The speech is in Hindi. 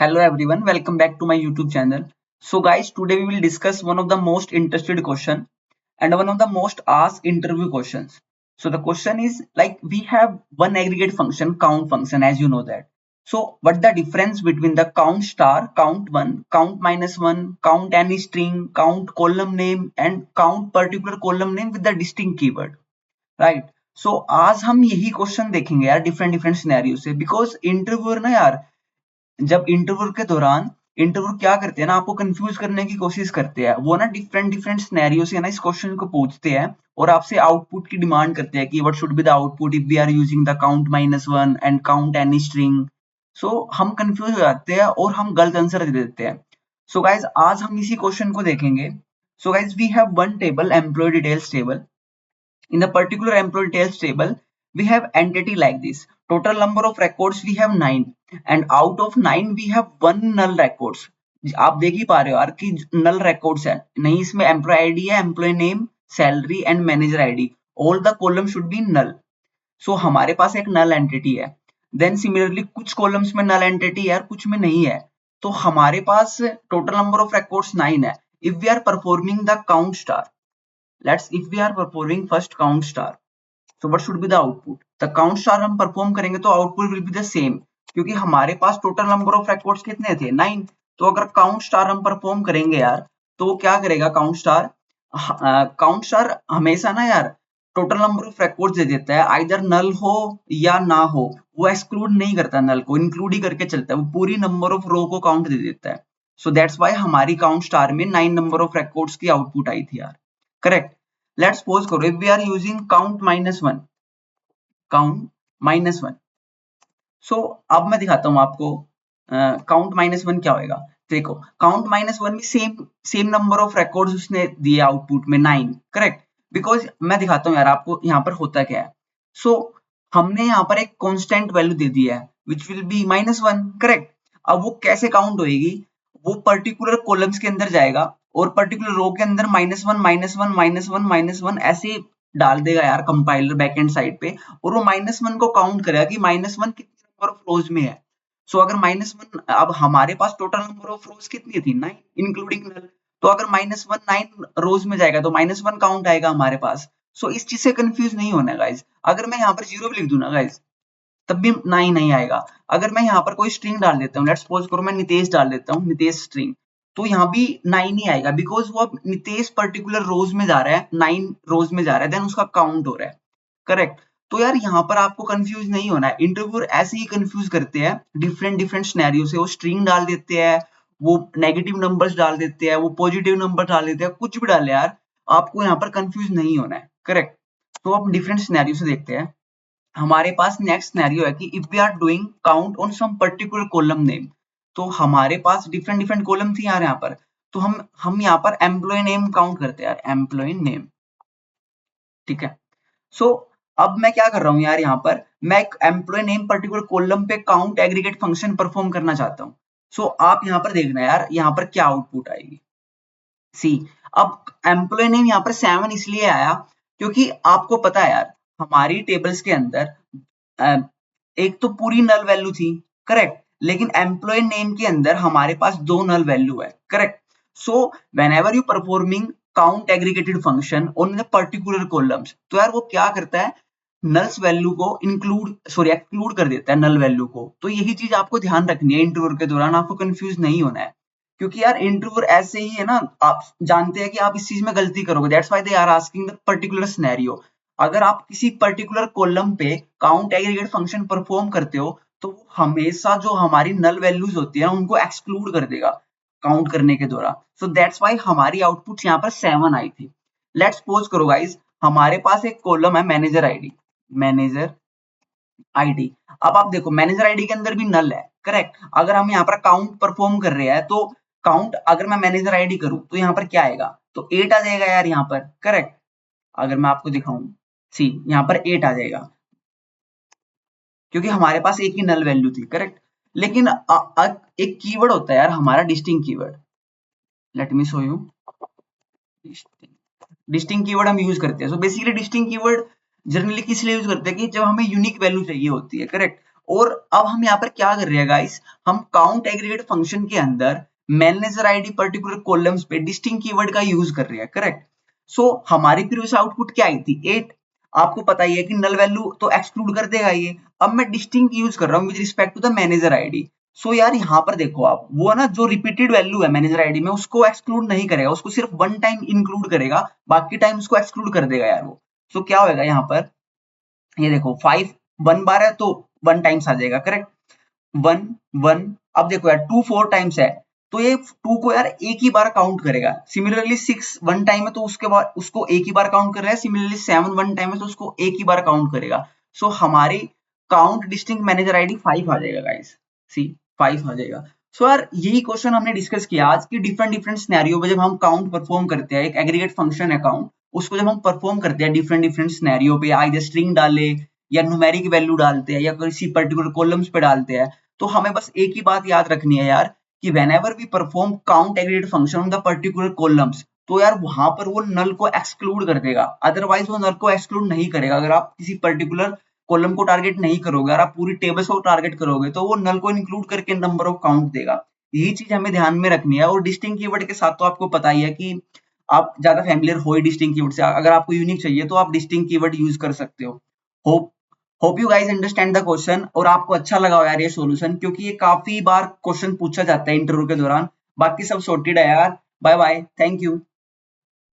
Hello everyone, welcome back to my YouTube channel. So guys, today we will discuss one of the most interested question and one of the most asked interview questions. So the question is like we have one aggregate function, count function, as you know that. So what the difference between the count star, count one, count minus one, count any string, count column name and count particular column name with the distinct keyword, right? So आज हम यही क्वेश्चन देखेंगे यार डिफरेंट सिनेरियो से, बिकॉज इंटरव्यूअर ना यार जब इंटरव्यू के दौरान इंटरव्यू क्या करते हैं ना, आपको कंफ्यूज करने की कोशिश करते हैं। वो ना डिफरेंट सिनेरियो से ना इस क्वेश्चन को पूछते हैं और आपसे आउटपुट की डिमांड करते हैं कि what should be the output if we are using the count minus one and count any string. So हम कंफ्यूज हो जाते हैं और हम गलत आंसर दे देते हैं। सो गाइज आज हम इसी क्वेश्चन को देखेंगे। So guys we have one table, employ details table. In the particular employee details table, we have entity like this. Total number of records we have 9 and out of 9 we have one null records. आप देख ही पा रहे हो यार कि null records है, नहीं इसमें employee ID है, employee name, salary and manager ID. All the columns should be null. So हमारे पास एक null entity है. Then similarly कुछ columns में null entity है और कुछ में नहीं है. तो हमारे पास total number of records 9 है. If we are performing the count star, if we are performing first count star, so what should be the output? The count star हम परफॉर्म करेंगे तो output will be the same, क्योंकि हमारे पास टोटल नंबर ऑफ रिकॉर्ड्स कितने थे 9। तो अगर काउंट स्टार हम परफॉर्म करेंगे यार तो वो क्या करेगा काउंट स्टार? काउंट स्टार हमेशा ना यार टोटल नंबर ऑफ रिकॉर्ड्स दे देता है, आइदर नल हो या ना हो। वो एक्सक्लूड नहीं करता, नल को इंक्लूड ही करके चलता है, वो पूरी नंबर ऑफ रो को काउंट दे देता है। सो दैट्स वाई हमारी काउंट स्टार में 9 नंबर ऑफ रिकॉर्ड्स की आउटपुट आई थी यार। करेक्ट। लेट्स सपोज करो if we are using count minus one, count minus one. So अब मैं दिखाता हूं आपको काउंट माइनस वन क्या होगा। देखो काउंट माइनस वन में सेम नंबर ऑफ रिकॉर्ड्स उसने दिए आउटपुट में 9। करेक्ट। बिकॉज मैं दिखाता हूं यार आपको यहाँ पर होता क्या है। सो हमने यहाँ पर एक कांस्टेंट वैल्यू दे दिया है which will be minus one. Correct. अब वो कैसे काउंट होएगी? वो पर्टिकुलर कॉलम्स के अंदर जाएगा और पर्टिकुलर रो के अंदर minus one minus one minus one minus one ऐसे डाल देगा यार कंपाइलर बैकएंड साइड पे, और वो माइनस वन को काउंट करेगा कि माइनस वन कितने नंबर ऑफ रोज में है। सो अगर माइनस वन, अब हमारे पास टोटल नंबर ऑफ रोज कितनी थी 9 इंक्लूडिंग नल। तो अगर माइनस वन 9 रोज में जाएगा तो माइनस वन काउंट आएगा हमारे पास। सो इस चीज से कंफ्यूज नहीं होना गाइज। अगर मैं यहाँ पर जीरो भी लिख दूं ना गाइज तब भी 9 नहीं आएगा। अगर मैं यहाँ पर कोई स्ट्रिंग डाल देता हूँ, लेट्स सपोज करो मैं नितेश डाल देता हूँ, नितेश स्ट्रिंग, तो यहाँ भी 9 ही आएगा बिकॉज वो अब नितेश पर्टिकुलर रोज में जा रहा है, 9 रोज में जा रहा है, देन उसका काउंट हो रहा है। करेक्ट। तो यार यहाँ पर आपको कंफ्यूज नहीं होना है। इंटरव्यूअर ऐसे ही कंफ्यूज करते हैं डिफरेंट सिनेरियो से। वो स्ट्रिंग डाल देते हैं, वो नेगेटिव नंबर्स डाल देते हैं, वो पॉजिटिव नंबर डाल देते हैं, कुछ भी डाले यार, आपको यहाँ पर कंफ्यूज नहीं होना है। करेक्ट। तो अब डिफरेंट सिनेरियो से देखते हैं। हमारे पास नेक्स्ट सिनेरियो है कि if we are doing count on some particular column name. तो हमारे पास डिफरेंट कॉलम थी यार यहाँ पर। तो हम यहाँ पर एम्प्लॉय नेम काउंट करते हैं यार, एम्प्लॉय नेम। ठीक है। सो अब मैं क्या कर रहा हूँ यार, यहाँ पर मैं एक एम्प्लॉय नेम पर्टिकुलर कॉलम पे काउंट एग्रीगेट फंक्शन परफॉर्म करना चाहता हूँ। सो आप यहाँ पर देखना यार यहाँ पर क्या आउटपुट आएगी। सी, अब एम्प्लॉय नेम यहाँ पर 7 इसलिए आया क्योंकि आपको पता है यार हमारी टेबल्स के अंदर एक तो पूरी नल वैल्यू थी। करेक्ट। लेकिन एम्प्लॉय नेम के अंदर हमारे पास 2 नल वैल्यू है। Correct. So whenever you performing count aggregated function on the particular columns, तो यार वो क्या करता है नल्स वैल्यू को एक्सक्लूड कर देता है नल वैल्यू को। तो यही चीज आपको ध्यान रखनी है इंटरव्यू के दौरान, आपको कंफ्यूज नहीं होना है। क्योंकि यार इंटरव्यूअर ऐसे ही है ना, आप जानते हैं कि आप इस चीज में गलती करोगे, that's why they are asking the particular scenario. अगर आप किसी पर्टिकुलर कॉलम पे काउंट एग्रीगेट फंक्शन परफॉर्म करते हो तो वो हमेशा जो हमारी नल वैल्यूज होती है उनको एक्सक्लूड कर देगा काउंट करने के दौरान। सो दैट्स व्हाई हमारी आउटपुट यहाँ पर 7 आई थी। लेट्स सपोज करो गाइस हमारे पास एक कॉलम है मैनेजर आईडी, मैनेजर आईडी। अब आप देखो मैनेजर आईडी के अंदर भी नल है। करेक्ट। अगर हम यहाँ पर काउंट परफॉर्म कर रहे हैं तो काउंट अगर मैं मैनेजर आईडी करूं तो यहाँ पर क्या आएगा, तो 8 आ जाएगा यार यहाँ पर। करेक्ट। अगर मैं आपको दिखाऊं, सी यहाँ पर 8 आ जाएगा क्योंकि हमारे पास एक ही नल वैल्यू थी। करेक्ट। लेकिन एक कीवर्ड होता है यार हमारा distinct keyword. Let me show you. Distinct keyword हम यूज करते हैं। So basically distinct keyword generally किस लिए यूज करते हैं कि जब हमें यूनिक वैल्यू चाहिए होती है। करेक्ट। और अब हम यहाँ पर क्या कर रहे हैं गाइस, हम काउंट एग्रीगेट फंक्शन के अंदर मैनेजर आईडी पर्टिकुलर कॉलम्स पे डिस्टिंक्ट कीवर्ड का यूज कर रहे हैं, करेक्ट। सो हमारी प्रीवियस आउटपुट क्या आई थी 8, आपको पता ही है कि नल वैल्यू तो एक्सक्लूड कर देगा ये। अब मैं डिस्टिंक्ट यूज कर रहा हूँ with respect to the manager ID. So यार यहाँ पर देखो आप, वो ना जो रिपीटेड वैल्यू है मैनेजर आईडी में उसको एक्सक्लूड नहीं करेगा, उसको सिर्फ वन टाइम इंक्लूड करेगा, बाकी टाइम उसको एक्सक्लूड कर देगा यार वो। सो क्या होगा यहाँ पर, ये देखो 5 1 बार है तो 1 टाइम्स आ जाएगा, करेक्ट। 1 1, अब देखो यार 2 4 टाइम्स है तो ये 2 को यार एक ही बार काउंट करेगा। सिमिलरली 6 1 टाइम है तो उसके बाद उसको एक ही बार काउंट कर रहा है। सिमिलरली 7 1 टाइम है तो उसको एक ही बार काउंट करेगा। सो हमारी काउंट डिस्टिंक्ट मैनेजर आईडी 5 आ जाएगा गाइस, सी 5 आ जाएगा। सो यार यही क्वेश्चन हमने डिस्कस किया आज की डिफरेंट डिफरेंट सिनेरियो में। जब हम काउंट परफॉर्म करते हैं, एक एग्रीगेट फंक्शन है काउंट, उसको जब हम परफॉर्म करते हैं डिफरेंट डिफरेंट सिनेरियो पे, आइदर स्ट्रिंग डाले या न्यूमेरिक वैल्यू डालते हैं या किसी पर्टिकुलर कॉलम्स पे डालते हैं, तो हमें बस एक ही बात याद रखनी है यार कि whenever we perform count aggregate function on the particular columns, तो यार वहां पर वो नल को एक्सक्लूड कर देगा, अदरवाइज वो नल को एक्सक्लूड नहीं करेगा। अगर आप किसी पर्टिकुलर कॉलम को टारगेट नहीं करोगे, अगर आप पूरी टेबल्स को टारगेट करोगे तो वो नल को इंक्लूड करके नंबर ऑफ काउंट देगा। यही चीज हमें ध्यान में रखनी है। और डिस्टिंक्ट कीवर्ड के साथ तो आपको पता ही है कि आप ज्यादा फैमिलियर हो ही डिस्टिंक्ट कीवर्ड से। अगर आपको यूनिक चाहिए तो आप डिस्टिंक्ट कीवर्ड यूज कर सकते हो। Hope hope you guys understand the question और आपको अच्छा लगा हो यार ये सॉल्यूशन, क्योंकि ये काफी बार क्वेश्चन पूछा जाता है इंटरव्यू के दौरान। बाकी सब सॉर्टेड है यार। Bye bye, thank you.